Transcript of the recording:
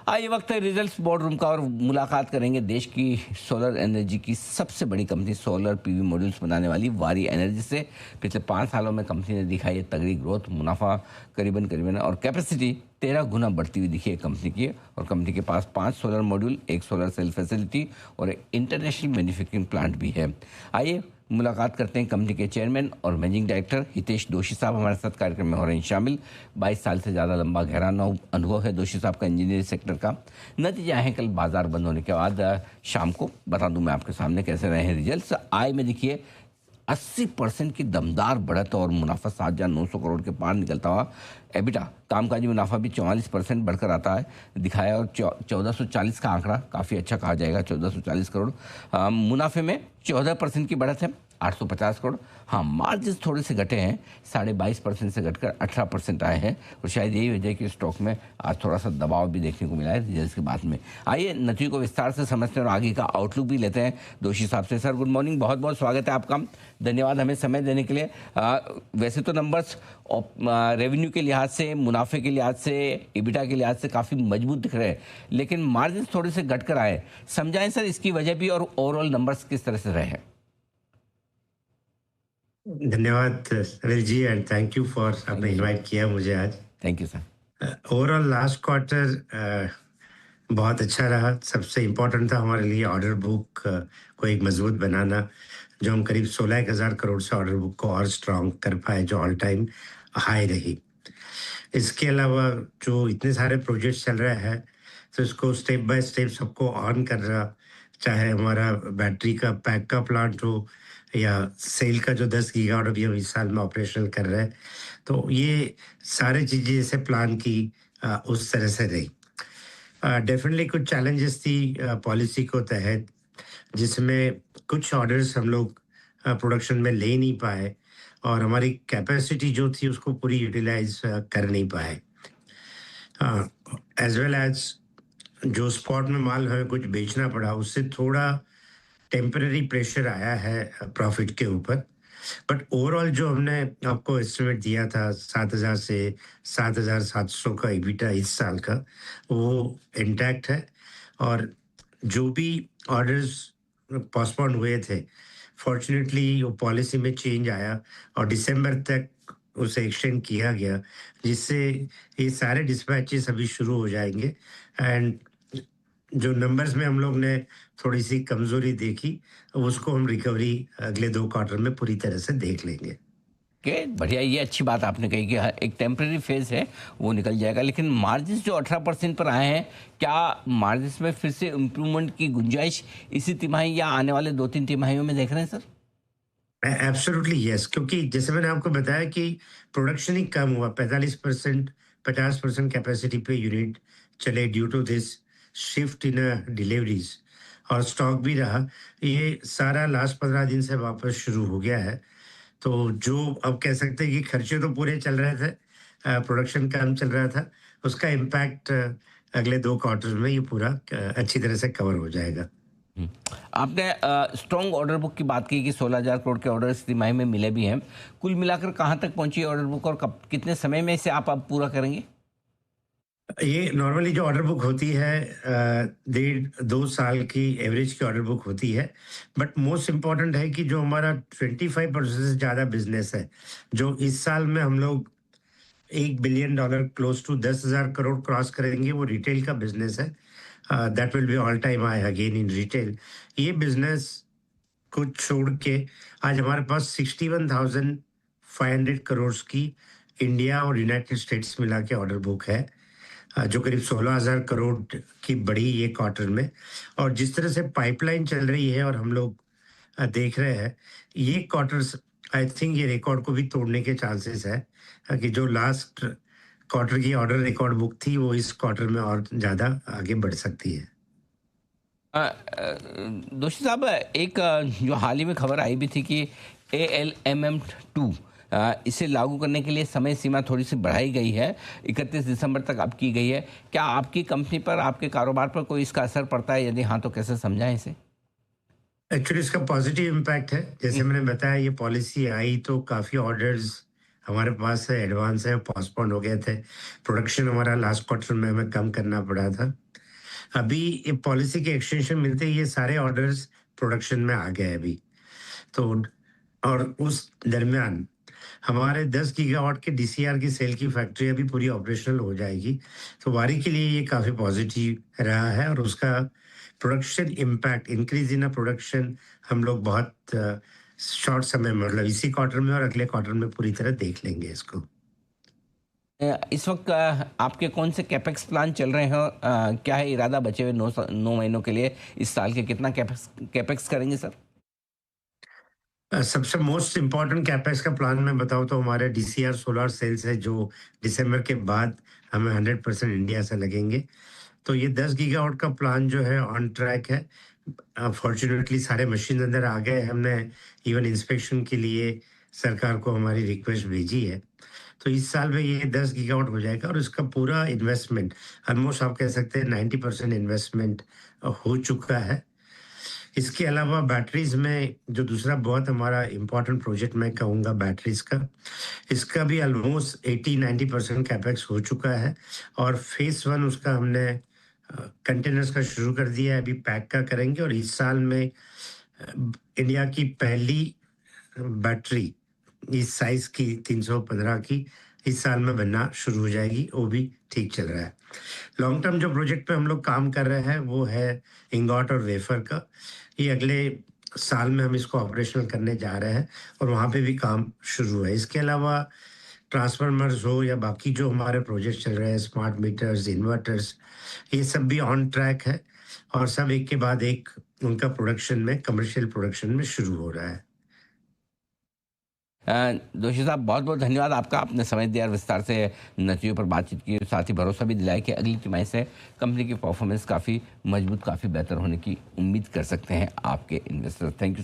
ये वक्त है रिजल्ट्स बोर्ड रूम का और मुलाकात करेंगे देश की सोलर एनर्जी की सबसे बड़ी कंपनी सोलर पीवी मॉड्यूल्स बनाने वाली वारी एनर्जी से। पिछले 5 सालों में कंपनी ने दिखाई है तगड़ी ग्रोथ, मुनाफा करीबन करीबन और कैपेसिटी 13 गुना बढ़ती हुई दिखी है कंपनी की। और कंपनी के पास 5 सोलर मॉड्यूल, एक सोलर सेल फैसिलिटी और एक इंटरनेशनल मैन्युफैक्चरिंग प्लांट भी है। आइए मुलाकात करते हैं कंपनी के चेयरमैन और मैनेजिंग डायरेक्टर हितेश दोशी साहब हमारे साथ कार्यक्रम में हो रहे हैं शामिल। 22 साल से ज़्यादा लंबा गहरा अनुभव है दोशी साहब का इंजीनियरिंग सेक्टर का। नतीजा है कल बाजार बंद होने के बाद शाम को बता दूं मैं आपके सामने कैसे रहे हैं रिजल्ट्स। आय में देखिए 80% की दमदार बढ़त और मुनाफा 7,900 करोड़ के पार निकलता हुआ। एबिटा कामकाजी मुनाफा भी 44% बढ़कर आता है दिखाया और 1440 का आंकड़ा काफ़ी अच्छा कहा जाएगा। 1440 करोड़ मुनाफे में 14% की बढ़त है, 850 करोड़। हाँ, मार्जिन थोड़े से घटे हैं, 22.5% से घटकर 18% आए हैं और शायद यही वजह है कि स्टॉक में आज थोड़ा सा दबाव भी देखने को मिला है रिजल्ट्स के बाद में। आइए नतीजों को विस्तार से समझते हैं और आगे का आउटलुक भी लेते हैं दोषी साहब से। सर गुड मॉर्निंग, बहुत बहुत स्वागत है आपका, धन्यवाद हमें समय देने के लिए। वैसे तो नंबर्स रेवेन्यू के लिहाज से, मुनाफे के लिहाज से, एबिटा के लिहाज से काफ़ी मजबूत दिख रहे हैं, लेकिन मार्जिन थोड़े से घटकर आए। समझाएं सर इसकी वजह भी और ओवरऑल नंबर्स किस तरह से रहे हैं। धन्यवाद समीर जी एंड थैंक यू फॉर आपने इनवाइट किया मुझे आज। Thank you sir. Overall last quarter बहुत अच्छा रहा। सबसे इम्पोर्टेंट था हमारे लिए ऑर्डर बुक को एक मजबूत बनाना, जो हम करीब 16,000 करोड़ से ऑर्डर बुक को और स्ट्रांग कर पाए, जो ऑल टाइम हाई रही। इसके अलावा जो इतने सारे प्रोजेक्ट्स चल रहे हैं तो इसको स्टेप बाय स्टेप सबको ऑन कर रहा, चाहे हमारा बैटरी का पैक का प्लांट हो या सेल का जो 10 गीगावाट अभी हम इस साल में ऑपरेशनल कर रहे हैं। तो ये सारी चीज़ें जैसे प्लान की उस तरह से रही। डेफिनेटली कुछ चैलेंजेस थी पॉलिसी को तहत, जिसमें कुछ ऑर्डर्स हम लोग प्रोडक्शन में ले नहीं पाए और हमारी कैपेसिटी जो थी उसको पूरी यूटिलाइज कर नहीं पाए। एज वेल एज जो स्पॉट में माल हमें कुछ बेचना पड़ा, उससे थोड़ा टेम्पररी प्रेशर आया है प्रॉफिट के ऊपर। बट ओवरऑल जो हमने आपको एस्टिमेट दिया था 7,000 से 7,700 का एबिटा इस साल का, वो इंटैक्ट है। और जो भी ऑर्डर्स पोस्टपोन हुए थे, फॉर्चुनेटली वो पॉलिसी में चेंज आया और दिसंबर तक उसे एक्सटेंड किया गया, जिससे ये सारे डिस्पैचेस अभी शुरू हो जाएंगे। एंड जो नंबर्स में हम लोग ने थोड़ी सी कमजोरी देखी, उसको हम रिकवरी अगले 2 क्वार्टर में पूरी तरह से देख लेंगे। के बढ़िया, ये अच्छी बात आपने कही कि एक टेम्परेरी फेज है वो निकल जाएगा। लेकिन मार्जिन जो 18% पर आए हैं, क्या मार्जिन में फिर से इम्प्रूवमेंट की गुंजाइश इसी तिमाही या आने वाले 2-3 तिमाहियों में देख रहे हैं सर? एब्सोल्युटली यस, क्योंकि जैसे मैंने आपको बताया कि प्रोडक्शन ही कम हुआ, 45% 50% कैपेसिटी पे यूनिट चले due to this shift in deliveries, और स्टॉक भी रहा। ये सारा लास्ट 15 दिन से वापस शुरू हो गया है। तो जो अब कह सकते हैं कि खर्चे तो पूरे चल रहे थे, प्रोडक्शन कम चल रहा था, उसका इम्पैक्ट अगले 2 क्वार्टर में ये पूरा अच्छी तरह से कवर हो जाएगा। हम्म। आपने स्ट्रॉन्ग ऑर्डर बुक की बात की कि 16,000 करोड़ के ऑर्डर इस तिमाही में मिले भी हैं। कुल मिलाकर कहाँ तक पहुंची है ऑर्डर बुक और कब, कितने समय में इसे आप अब पूरा करेंगे? ये नॉर्मली जो ऑर्डर बुक होती है 1.5-2 साल की एवरेज की ऑर्डर बुक होती है। बट मोस्ट इम्पॉर्टेंट है कि जो हमारा 25% से ज़्यादा बिजनेस है, जो इस साल में हम लोग $1 billion close to 10,000 crore cross करेंगे, वो रिटेल का बिजनेस है। That will be all time high again in retail. ये बिजनेस को छोड़ के आज हमारे पास 61,500 करोड़ की इंडिया और यूनाइटेड स्टेट्स मिला के ऑर्डर बुक है, जो करीब 16,000 करोड़ की बढ़ी ये क्वार्टर में। और जिस तरह से पाइपलाइन चल रही है और हम लोग देख रहे हैं, ये क्वार्टर्स आई थिंक ये रिकॉर्ड को भी तोड़ने के चांसेस है, कि जो लास्ट क्वार्टर की ऑर्डर रिकॉर्ड बुक थी वो इस क्वार्टर में और ज़्यादा आगे बढ़ सकती है। दोषी साहब, एक जो हाल ही में खबर आई भी थी कि ALMM-2 इसे लागू करने के लिए समय सीमा थोड़ी सी बढ़ाई गई है, 31 दिसंबर तक अब की गई है। क्या आपकी कंपनी पर, आपके कारोबार पर कोई इसका असर पड़ता है? यदि हाँ तो कैसे समझाएं इसे? एक्चुअली इसका पॉजिटिव इम्पैक्ट है। जैसे मैंने बताया, ये पॉलिसी आई तो काफ़ी ऑर्डर्स हमारे पास एडवांस है, पोस्टपोन हो गए थे। प्रोडक्शन हमारा लास्ट क्वार्टर में हमें कम करना पड़ा था। अभी ये पॉलिसी के एक्सटेंशन मिलते ही ये सारे ऑर्डर्स प्रोडक्शन में आ गए अभी। तो और उस दरमियान हमारे 10 गीगावाट के डीसीआर की सेल की फैक्ट्री अभी पूरी ऑपरेशनल हो जाएगी। तो वारी के लिए ये काफ़ी पॉजिटिव रहा है और उसका production impact increase in production हम लोग बहुत शॉर्ट समय में मतलब इसी क्वार्टर में और अगले क्वार्टर में पूरी तरह देख लेंगे इसको। इस वक्त आपके कौन से कैपेक्स प्लान चल रहे हैं? क्या है इरादा बचे हुए 9 महीनों के लिए इस साल के कितना कैपेक्स करेंगे सर? सबसे मोस्ट इम्पोर्टेंट कैपेक्स का प्लान मैं बताऊँ तो हमारे डीसीआर सोलर सेल्स है जो दिसंबर के बाद हमें 100% इंडिया से लगेंगे। तो ये 10 गीगावाट का प्लान जो है ऑन ट्रैक है। फॉर्च्यूनेटली सारे मशीन अंदर आ गए। हमने इवन इंस्पेक्शन के लिए सरकार को हमारी रिक्वेस्ट भेजी है। तो इस साल में ये 10 गीगावाट हो जाएगा और इसका पूरा इन्वेस्टमेंट ऑलमोस्ट आप कह सकते हैं 90% इन्वेस्टमेंट हो चुका है। इसके अलावा बैटरीज में जो दूसरा बहुत हमारा इम्पोर्टेंट प्रोजेक्ट मैं कहूँगा बैटरीज का, इसका भी ऑलमोस्ट 80-90% कैपेक्स हो चुका है और फेज़ 1 उसका हमने कंटेनर्स का शुरू कर दिया है, अभी पैक का करेंगे और इस साल में इंडिया की पहली बैटरी इस साइज़ की 315 की इस साल में बनना शुरू हो जाएगी, वो भी ठीक चल रहा है। लॉन्ग टर्म जो प्रोजेक्ट पे हम लोग काम कर रहे हैं वो है इंगॉट और वेफर का। ये अगले साल में हम इसको ऑपरेशनल करने जा रहे हैं और वहाँ पे भी काम शुरू है। इसके अलावा ट्रांसफार्मर्स हो या बाकी जो हमारे प्रोजेक्ट चल रहे हैं स्मार्ट मीटर्स, इन्वर्टर्स, ये सब भी ऑन ट्रैक है और सब एक के बाद एक उनका प्रोडक्शन में कमर्शियल प्रोडक्शन में शुरू हो रहा है। दोषी साहब बहुत बहुत धन्यवाद आपका। आपने समय दिया और विस्तार से नतीजों पर बातचीत की, साथ ही भरोसा भी दिलाया कि अगली तिमाही से कंपनी की परफॉर्मेंस काफ़ी मजबूत, काफ़ी बेहतर होने की उम्मीद कर सकते हैं आपके इन्वेस्टर। Thank you.